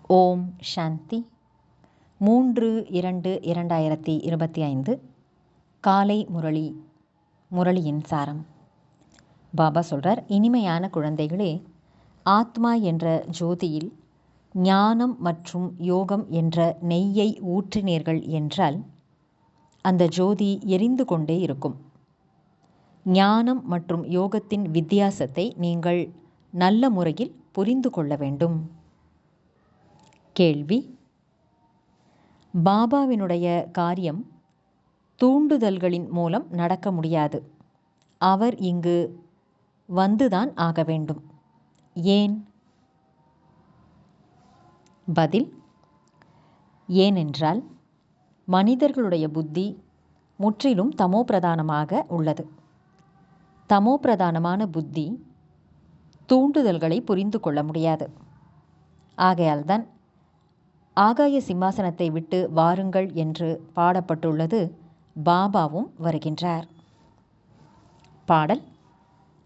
ஓம் சாந்தி. 3-2-2025 காலை முரளியின் சாரம். பாபா சொல்கிறார், இனிமையான குழந்தைகளே, ஆத்மா என்ற ஜோதியில் ஞானம் மற்றும் யோகம் என்ற நெய்யை ஊற்றினீர்கள் என்றால் அந்த ஜோதி எரிந்து கொண்டே இருக்கும். ஞானம் மற்றும் யோகத்தின் வித்தியாசத்தை நீங்கள் நல்ல முறையில் புரிந்து கொள்ள வேண்டும். கேள்வி: பாபாவினுடைய காரியம் தூண்டுதல்களின் மூலம் நடக்க முடியாது. அவர் இங்கு வந்துதான் ஆக வேண்டும். ஏன்? பதில்: ஏனென்றால் மனிதர்களுடைய புத்தி முற்றிலும் தமோபிரதானமாக உள்ளது. தமோபிரதானமான புத்தி தூண்டுதல்களை புரிந்து கொள்ள முடியாது. ஆகையால்தான் ஆகாய சிம்மாசனத்தை விட்டு வாருங்கள் என்று பாடப்பட்டுள்ளது. பாபாவும் வருகின்றார். பாடல்: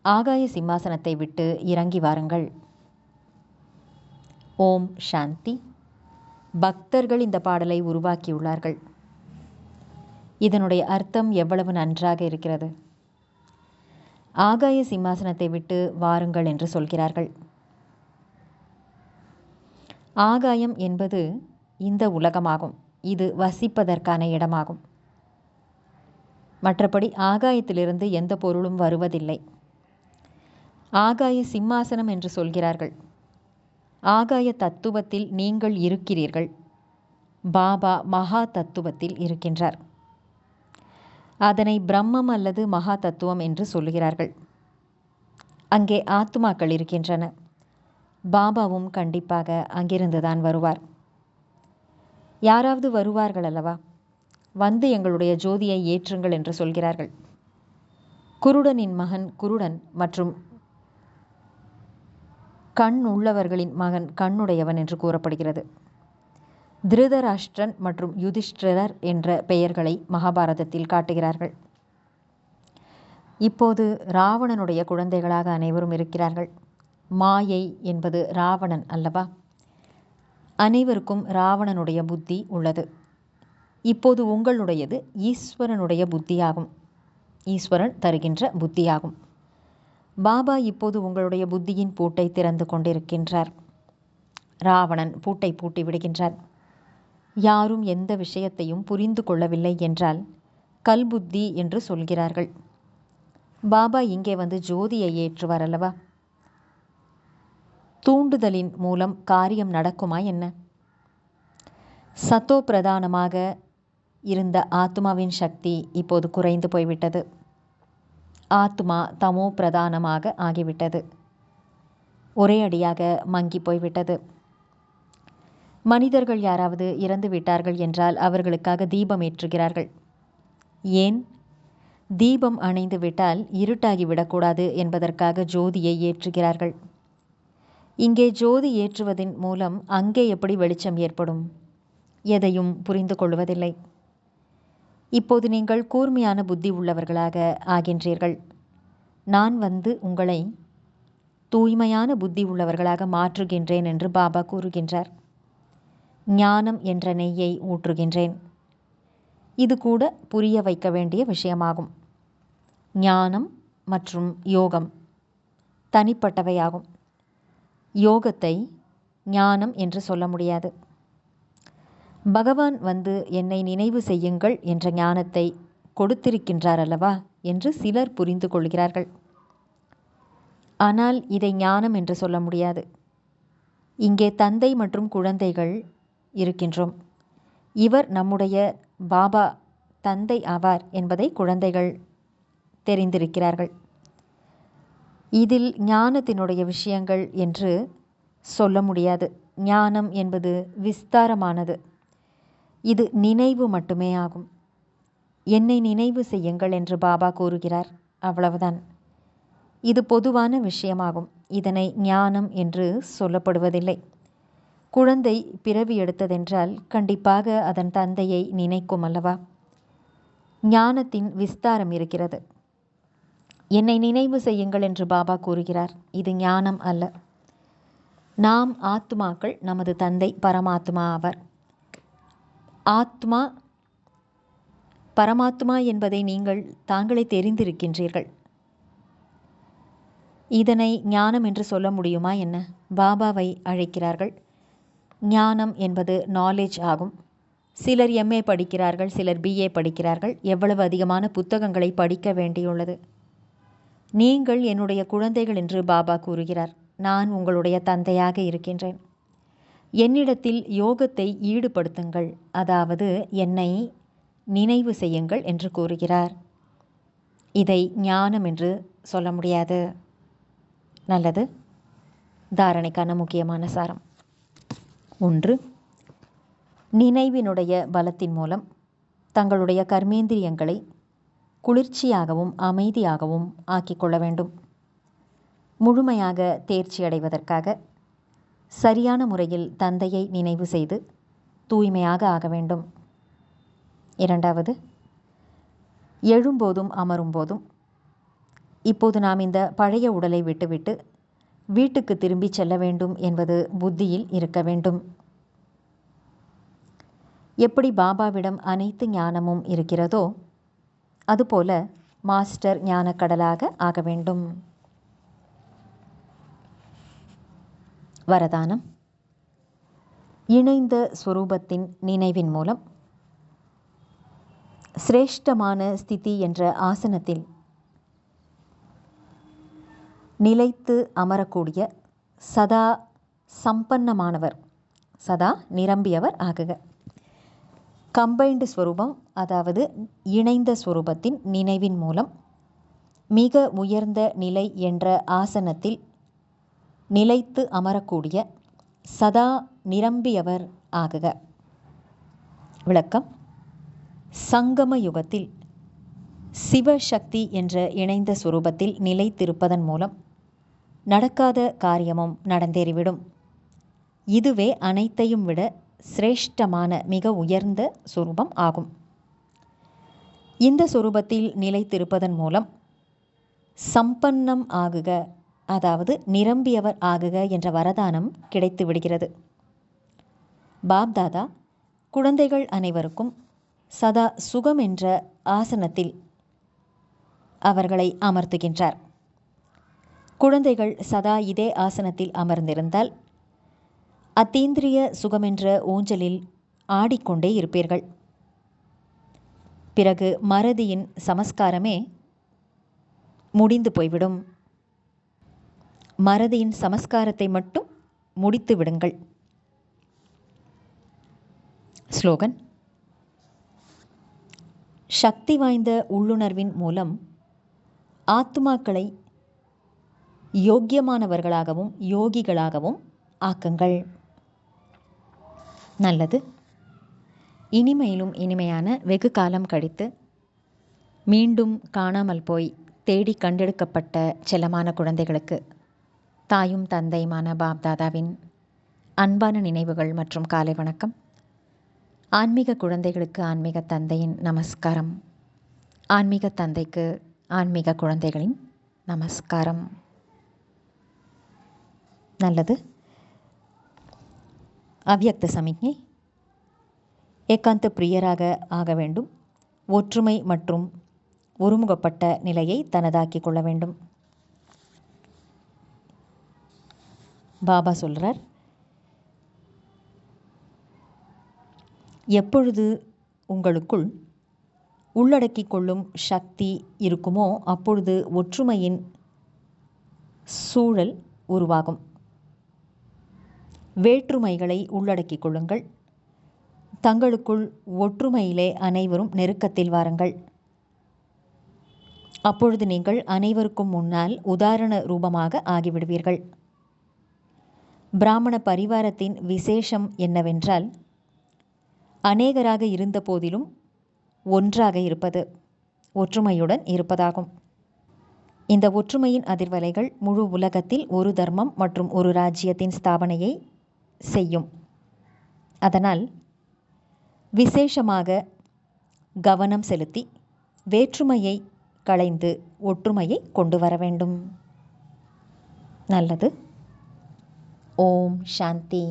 ஆகாய சிம்மாசனத்தை விட்டு இறங்கி வாருங்கள். ஓம் சாந்தி. பக்தர்கள் இந்த பாடலை உருவாக்கியுள்ளார்கள். இதனுடைய அர்த்தம் எவ்வளவு நன்றாக இருக்கிறது. ஆகாய சிம்மாசனத்தை விட்டு வாருங்கள் என்று சொல்கிறார்கள். ஆகாயம் என்பது இந்த உலகமாகும். இது வசிப்பதற்கான இடமாகும். மற்றபடி ஆகாயத்திலிருந்து எந்த பொருளும் வருவதில்லை. ஆகாய சிம்மாசனம் என்று சொல்கிறார்கள். ஆகாய தத்துவத்தில் நீங்கள் இருக்கிறீர்கள். பாபா மகா தத்துவத்தில் இருக்கின்றார். அதனை பிரம்மம் அல்லது மகா தத்துவம் என்று சொல்லுகிறார்கள். அங்கே ஆத்மாக்கள் இருக்கின்றன. பாபாவும் கண்டிப்பாக அங்கிருந்துதான் வருவார். யாராவது வருவார்கள் அல்லவா? வந்து எங்களுடைய ஜோதியை ஏற்றுங்கள் என்று சொல்கிறார்கள். குருடனின் மகன் குருடன் மற்றும் கண் உள்ளவர்களின் மகன் கண்ணுடையவன் என்று கூறப்படுகிறது. திருதராஷ்டிரன் மற்றும் யுதிஷ்டிரர் என்ற பெயர்களை மகாபாரதத்தில் காட்டுகிறார்கள். இப்போது ராவணனுடைய குழந்தைகளாக அனைவரும் இருக்கிறார்கள். மாயை என்பது ராவணன் அல்லவா? அனைவருக்கும் ராவணனுடைய புத்தி உள்ளது. இப்போது உங்களுடையது ஈஸ்வரனுடைய புத்தியாகும். ஈஸ்வரன் தருகின்ற புத்தியாகும். பாபா இப்போது உங்களுடைய புத்தியின் பூட்டை திறந்து கொண்டிருக்கின்றார். ராவணன் பூட்டை பூட்டி விடுகின்றார். யாரும் எந்த விஷயத்தையும் புரிந்து கொள்ளவில்லை என்றால் கல்புத்தி என்று சொல்கிறார்கள். பாபா இங்கே வந்து ஜோதியை ஏற்றுவார் அல்லவா? தூண்டுதலின் மூலம் காரியம் நடக்குமா என்ன? சத்தோ பிரதானமாக இருந்த ஆத்மாவின் சக்தி இப்போது குறைந்து போய்விட்டது. ஆத்மா தமோ பிரதானமாக ஆகிவிட்டது. ஒரே அடியாக மங்கி போய்விட்டது. மனிதர்கள் யாராவது இறந்து விட்டார்கள் என்றால் அவர்களுக்காக தீபம் ஏற்றுகிறார்கள். ஏன்? தீபம் அணைந்து விட்டால் இருட்டாகிவிடக்கூடாது என்பதற்காக ஜோதியை ஏற்றுகிறார்கள். இங்கே ஜோதி ஏற்றுவதன் மூலம் அங்கே எப்படி வெளிச்சம் ஏற்படும்? எதையும் புரிந்து கொள்வதில்லை. இப்போது நீங்கள் கூர்மையான புத்தி உள்ளவர்களாக ஆகின்றீர்கள். நான் வந்து உங்களை தூய்மையான புத்தி உள்ளவர்களாக மாற்றுகின்றேன் என்று பாபா கூறுகின்றார். ஞானம் என்ற நெய்யை ஊற்றுகின்றேன். இது கூட புரிய வைக்க வேண்டிய விஷயமாகும். ஞானம் மற்றும் யோகம் தனிப்பட்டவையாகும். யோகத்தை ஞானம் என்று சொல்ல முடியாது. பகவான் வந்து என்னை நினைவு செய்யுங்கள் என்ற ஞானத்தை கொடுத்திருக்கின்றார் அல்லவா என்று சிலர் புரிந்து கொள்கிறார்கள். ஆனால் இதை ஞானம் என்று சொல்ல முடியாது. இங்கே தந்தை மற்றும் குழந்தைகள் இருக்கின்றோம். இவர் நம்முடைய பாபா தந்தை ஆவார் என்பதை குழந்தைகள் தெரிந்திருக்கிறார்கள். இதில் ஞானத்தினுடைய விஷயங்கள் என்று சொல்ல முடியாது. ஞானம் என்பது விஸ்தாரமானது. இது நினைவு மட்டுமே ஆகும். என்னை நினைவு செய்யுங்கள் என்று பாபா கூறுகிறார். அவ்வளவுதான். இது பொதுவான விஷயமாகும். இதனை ஞானம் என்று சொல்லப்படுவதில்லை. குழந்தை பிறவி எடுத்ததென்றால் கண்டிப்பாக அதன் தந்தையை நினைக்கும் அல்லவா? ஞானத்தின் விஸ்தாரம் இருக்கிறது. என்னை நினைவு செய்யுங்கள் என்று பாபா கூறுகிறார். இது ஞானம் அல்ல. நாம் ஆத்மாக்கள், நமது தந்தை பரமாத்மா ஆவார். ஆத்மா பரமாத்மா என்பதை நீங்கள் தாங்களே தெரிந்திருக்கின்றீர்கள். இதனை ஞானம் என்று சொல்ல முடியுமா என்ன? பாபாவை அழைக்கிறார்கள். ஞானம் என்பது நாலேஜ் ஆகும். சிலர் MA படிக்கிறார்கள், சிலர் BA படிக்கிறார்கள். எவ்வளவு அதிகமான புத்தகங்களை படிக்க வேண்டியுள்ளது. நீங்கள் என்னுடைய குழந்தைகள் என்று பாபா கூறுகிறார். நான் உங்களுடைய தந்தையாக இருக்கின்றேன். என்னிடத்தில் யோகத்தை ஈடுபடுத்துங்கள், அதாவது என்னை நினைவு செய்யுங்கள் என்று கூறுகிறார். இதை ஞானம் என்று சொல்ல முடியாது. நல்லது. தாரணைக்கான முக்கியமான சாரம். 1. நினைவினுடைய பலத்தின் மூலம் தங்களுடைய கர்மேந்திரியங்களை குளிர்ச்சியாகவும் அமைதியாகவும் ஆக்கிக்கொள்ள வேண்டும். முழுமையாக தேர்ச்சி அடைவதற்காக சரியான முறையில் தந்தையை நினைவு செய்து தூய்மையாக ஆக வேண்டும். 2. எழும்போதும் அமரும்போதும் இப்போது நாம் இந்த பழைய உடலை விட்டுவிட்டு வீட்டுக்கு திரும்பி செல்ல வேண்டும் என்பது புத்தியில் இருக்க வேண்டும். எப்படி பாபாவிடம் அனைத்து ஞானமும் இருக்கிறதோ அதுபோல மாஸ்டர் ஞானக்கடலாக ஆக வேண்டும். வரதானம். இணைந்த ஸ்வரூபத்தின் நினைவின் மூலம் சிரேஷ்டமான ஸ்திதி என்ற ஆசனத்தில் நிலைத்து அமரக்கூடிய சதா சம்பன்னமானவர், சதா நிரம்பியவர் ஆகுக. கம்பைன்டு ஸ்வரூபம், அதாவது இணைந்த ஸ்வரூபத்தின் நினைவின் மூலம் மிக உயர்ந்த நிலை என்ற ஆசனத்தில் நிலைத்து அமரக்கூடிய சதா நிரம்பியவர் ஆகுக. விளக்கம். சங்கம யுகத்தில் சிவசக்தி என்ற இணைந்த ஸ்வரூபத்தில் நிலைத்திருப்பதன் மூலம் நடக்காத காரியமும் நடந்தேறிவிடும். இதுவே அனைத்தையும் விட சிரேஷ்டமான மிக உயர்ந்த சொரூபம் ஆகும். இந்த சொரூபத்தில் நிலைத்திருப்பதன் மூலம் சம்பன்னம் ஆகுக, அதாவது நிரம்பியவர் ஆகுக என்ற வரதானம் கிடைத்து விடுகிறது. பாப்தாதா குழந்தைகள் அனைவருக்கும் சதா சுகம் என்ற ஆசனத்தில் அவர்களை அமர்த்துகின்றார். குழந்தைகள் சதா இதே ஆசனத்தில் அமர்ந்திருந்தால் அத்தீந்திரிய சுகமென்ற ஊஞ்சலில் ஆடிக்கொண்டே இருப்பீர்கள். பிறகு மறதியின் சமஸ்காரமே முடிந்து போய்விடும். மறதியின் சமஸ்காரத்தை மட்டும் முடித்து விடுங்கள். ஸ்லோகன். சக்தி வாய்ந்த உள்ளுணர்வின் மூலம் ஆத்மாக்களை யோக்கியமானவர்களாகவும் யோகிகளாகவும் ஆக்குங்கள். நல்லது. இனிமையிலும் இனிமையான வெகு காலம் கழித்து மீண்டும் காணாமல் போய் தேடி கண்டெடுக்கப்பட்ட செல்லமான குழந்தைகளுக்கு தாயும் தந்தையுமான பாப்தாதாவின் அன்பான நினைவுகள் மற்றும் காலை வணக்கம். ஆன்மீக குழந்தைகளுக்கு ஆன்மீக தந்தையின் நமஸ்காரம். ஆன்மீக தந்தைக்கு ஆன்மீக குழந்தைகளின் நமஸ்காரம். நல்லது. அவ்யக்த சமிக்ஞை. ஏகாந்த பிரியராக ஆக வேண்டும். ஒற்றுமை மற்றும் ஒருமுகப்பட்ட நிலையை தனதாக்கிக் கொள்ள வேண்டும். பாபா சொல்றார், எப்பொழுது உங்களுக்குள் உள்ளடக்கிக் கொள்ளும் சக்தி இருக்குமோ அப்பொழுது ஒற்றுமையின் சூழல் உருவாகும். வேற்றுமைகளை உள்ளடக்கிக் கொள்ளுங்கள். தங்களுக்குள் ஒற்றுமையிலே அனைவரும் நெருக்கத்தில் வாருங்கள். அப்பொழுது நீங்கள் அனைவருக்கும் முன்னால் உதாரண ரூபமாக ஆகிவிடுவீர்கள். பிராமண பரிவாரத்தின் விசேஷம் என்னவென்றால் அநேகராக இருந்த போதிலும் ஒன்றாக இருப்பது, ஒற்றுமையுடன் இருப்பதாகும். இந்த ஒற்றுமையின் அதிர்வலைகள் முழு உலகத்தில் ஒரு தர்மம் மற்றும் ஒரு ராஜ்யத்தின் ஸ்தாபனையை செய்யும். அதனால் விசேஷமாக கவனம் செலுத்தி வேற்றுமையை களைந்து ஒற்றுமையை கொண்டு வர வேண்டும். நல்லது. ஓம் சாந்தி.